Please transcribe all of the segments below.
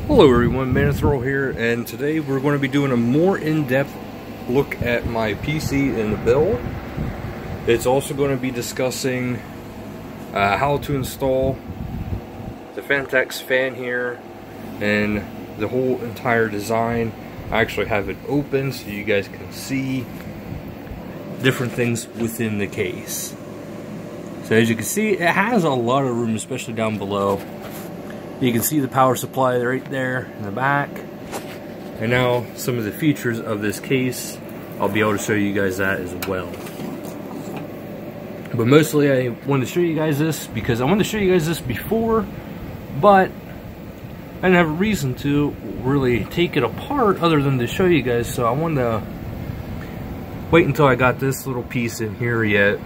Hello everyone, Manthrow here, and today we're going to be doing a more in-depth look at my PC and the build. It's also going to be discussing how to install the Phanteks fan here and the whole entire design. I actually have it open so you guys can see different things within the case. So as you can see, it has a lot of room, especially down below. You can see the power supply right there in the back. And now some of the features of this case, I'll be able to show you guys that as well. But mostly I wanted to show you guys this because I wanted to show you guys this before, but I didn't have a reason to really take it apart other than to show you guys. So I wanted to wait until I got this little piece in here yet.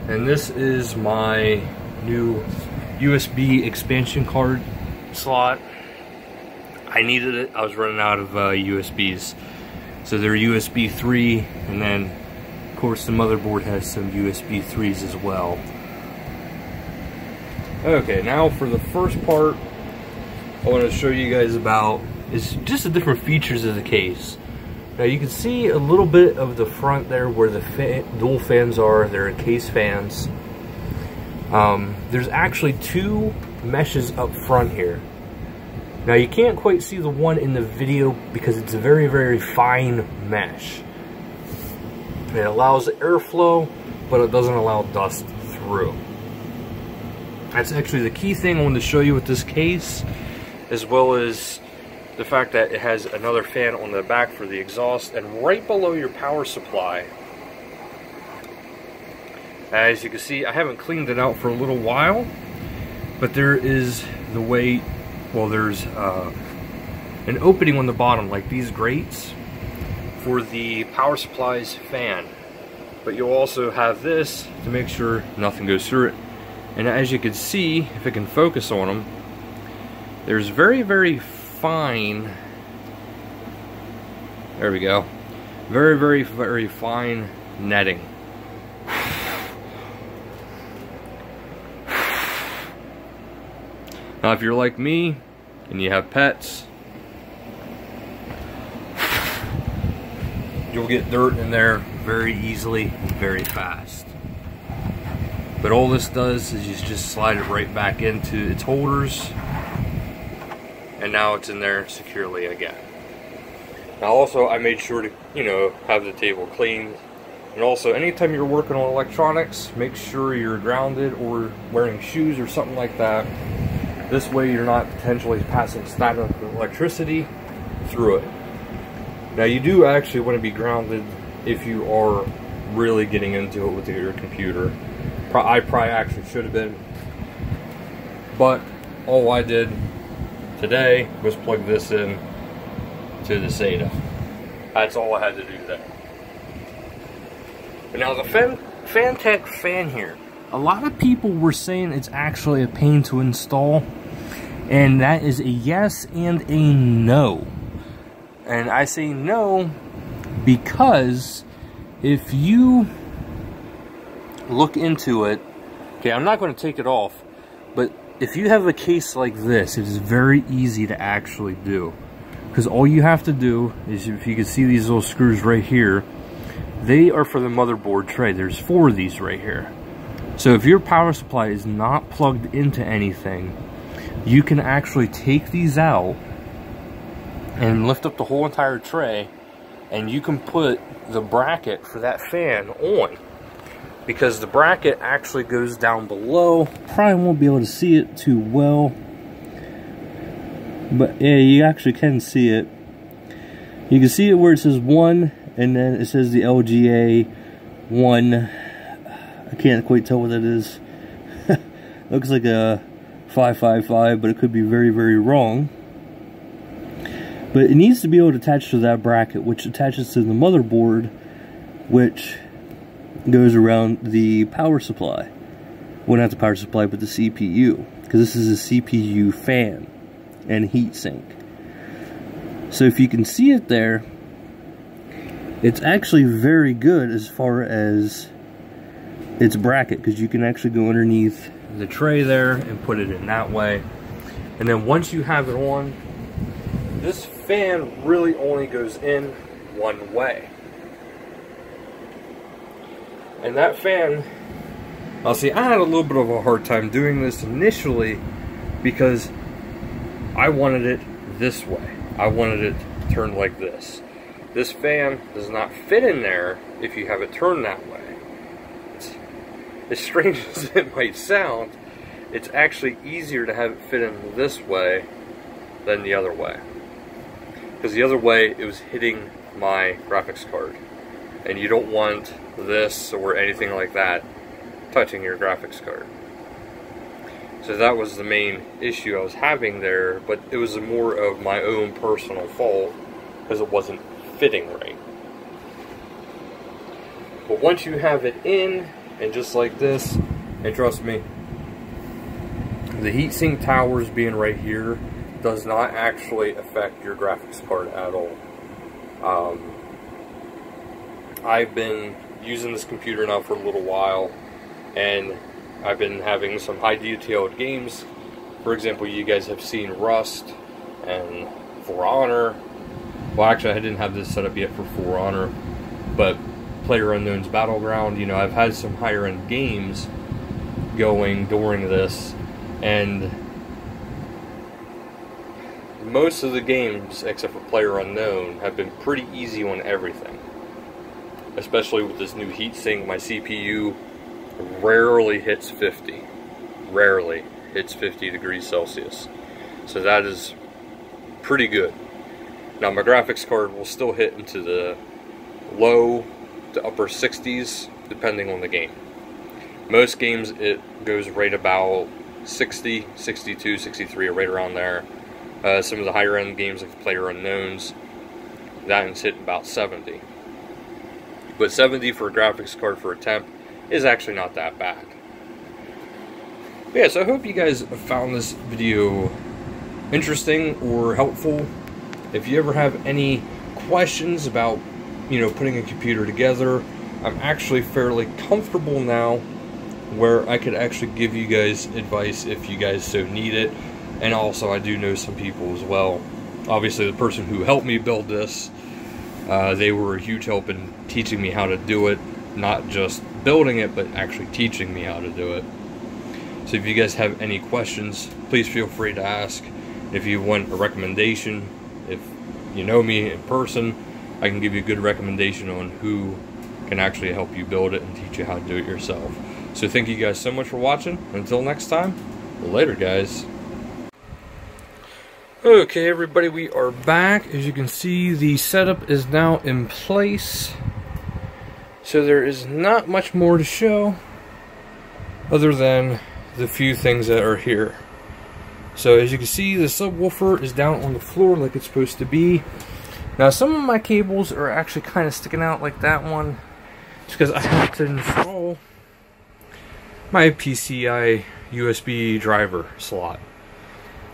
And this is my new USB expansion card slot. I needed it. I was running out of USBs. So they're USB 3, and then of course the motherboard has some USB 3s as well. Okay, now for the first part I want to show you guys about is just the different features of the case. Now you can see a little bit of the front there where the dual fans are. They're case fans. There's actually two meshes up front here. Now you can't quite see the one in the video because it's a very, very fine mesh. It allows airflow, but it doesn't allow dust through. That's actually the key thing I wanted to show you with this case, as well as the fact that it has another fan on the back for the exhaust, and right below your power supply. As you can see, I haven't cleaned it out for a little while, but there is the way, well, there's an opening on the bottom, like these grates, for the power supply's fan. But you'll also have this to make sure nothing goes through it. And as you can see, if I can focus on them, there's very, very fine, there we go, very, very, very fine netting. Now if you're like me and you have pets, you'll get dirt in there very easily and very fast. But all this does is you just slide it right back into its holders, and now it's in there securely again. Now also I made sure to, have the table cleaned. And also anytime you're working on electronics, make sure you're grounded or wearing shoes or something like that. This way you're not potentially passing static electricity through it. Now you do actually want to be grounded if you are really getting into it with your computer. I probably actually should have been, but all I did today was plug this in to the SATA. That's all I had to do there. But now the Phanteks fan here, a lot of people were saying it's actually a pain to install, and that is a yes and a no. And I say no because if you look into it, okay, I'm not going to take it off, but if you have a case like this, it is very easy to actually do. Because all you have to do is, if you can see these little screws right here, they are for the motherboard tray. There's 4 of these right here. So if your power supply is not plugged into anything, you can actually take these out and lift up the whole entire tray, and you can put the bracket for that fan on. Because the bracket actually goes down below. Probably won't be able to see it too well, but yeah, you actually can see it. You can see it where it says 1, and then it says the LGA 1. I can't quite tell what that is. Looks like a 555, but it could be very, very wrong. But it needs to be able to attach to that bracket, which attaches to the motherboard, which goes around the power supply. Well, not the power supply, but the CPU, because this is a CPU fan and heat sink. So if you can see it there, it's actually very good as far as its bracket, because you can actually go underneath the tray there and put it in that way. And then once you have it on, this fan really only goes in one way. And that fan, I'll see, I had a little bit of a hard time doing this initially because I wanted it this way. I wanted it turned like this. This fan does not fit in there if you have it turned that way. It's, as strange as it might sound, it's actually easier to have it fit in this way than the other way. Because the other way, it was hitting my graphics card. And you don't want this or anything like that touching your graphics card. So that was the main issue I was having there, but it was more of my own personal fault because it wasn't fitting right. But once you have it in, and just like this, and trust me, the heatsink towers being right here does not actually affect your graphics card at all. I've been using this computer now for a little while, and I've been having some high detailed games. For example, you guys have seen Rust and For Honor. Well, actually, I didn't have this set up yet for For Honor, but PlayerUnknown's Battleground. You know, I've had some higher end games going during this, and most of the games, except for PlayerUnknown, have been pretty easy on everything. Especially with this new heatsink, my CPU rarely hits 50. Rarely hits 50 degrees Celsius. So that is pretty good. Now my graphics card will still hit into the low to upper 60s, depending on the game. Most games it goes right about 60, 62, 63, right around there. Some of the higher end games like PlayerUnknown's, that is hitting about 70. But 70 for a graphics card for a temp is actually not that bad. But yeah, so I hope you guys found this video interesting or helpful. If you ever have any questions about, you know, putting a computer together, I'm actually fairly comfortable now where I could actually give you guys advice if you guys so need it. And also I do know some people as well. Obviously the person who helped me build this, they were a huge help in teaching me how to do it, not just building it, but actually teaching me how to do it. So if you guys have any questions, please feel free to ask. If you want a recommendation, if you know me in person, I can give you a good recommendation on who can actually help you build it and teach you how to do it yourself. So thank you guys so much for watching. Until next time, later guys. Okay everybody, we are back. As you can see, the setup is now in place. So there is not much more to show other than the few things that are here. So as you can see, the subwoofer is down on the floor like it's supposed to be. Now some of my cables are actually kind of sticking out like that one. It's because I have to install my PCI USB driver slot.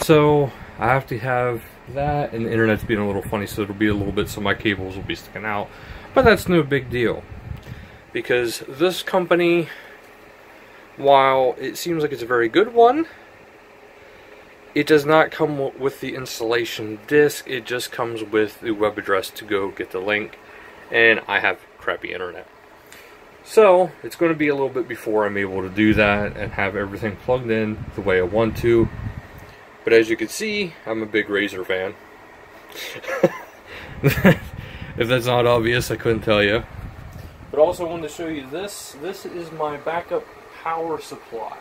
So I have to have that, and the internet's being a little funny, so it'll be a little bit, so my cables will be sticking out. But that's no big deal, because this company, while it seems like it's a very good one, it does not come with the installation disc. It just comes with the web address to go get the link, and I have crappy internet. So it's going to be a little bit before I'm able to do that and have everything plugged in the way I want to. But as you can see, I'm a big Razer fan. If that's not obvious, I couldn't tell you. But also wanted to show you this. This is my backup power supply.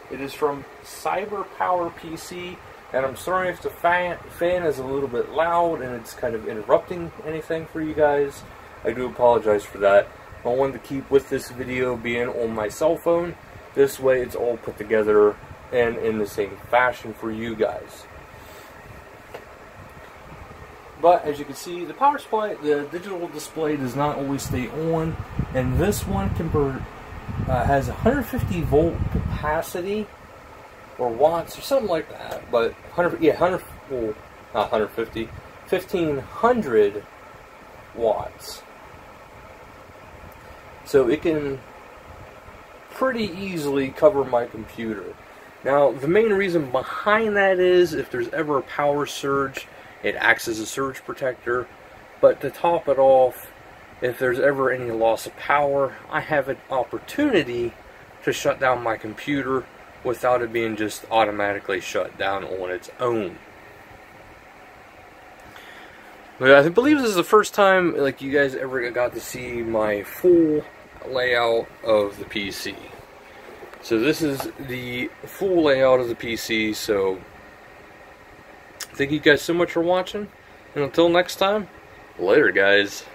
It is from Cyber Power PC, and I'm sorry if the fan is a little bit loud and it's kind of interrupting anything for you guys. I do apologize for that. I wanted to keep with this video being on my cell phone. This way it's all put together and in the same fashion for you guys. But as you can see, the power supply, the digital display does not always stay on, and this one has 150 volt capacity or watts or something like that. But 1500 watts. So it can pretty easily cover my computer. Now, the main reason behind that is if there's ever a power surge It acts as a surge protector. But to top it off, if there's ever any loss of power, I have an opportunity to shut down my computer without it being just automatically shut down on its own. But I believe this is the first time like you guys ever got to see my full layout of the PC. So this is the full layout of the PC. So thank you guys so much for watching, and until next time, later guys.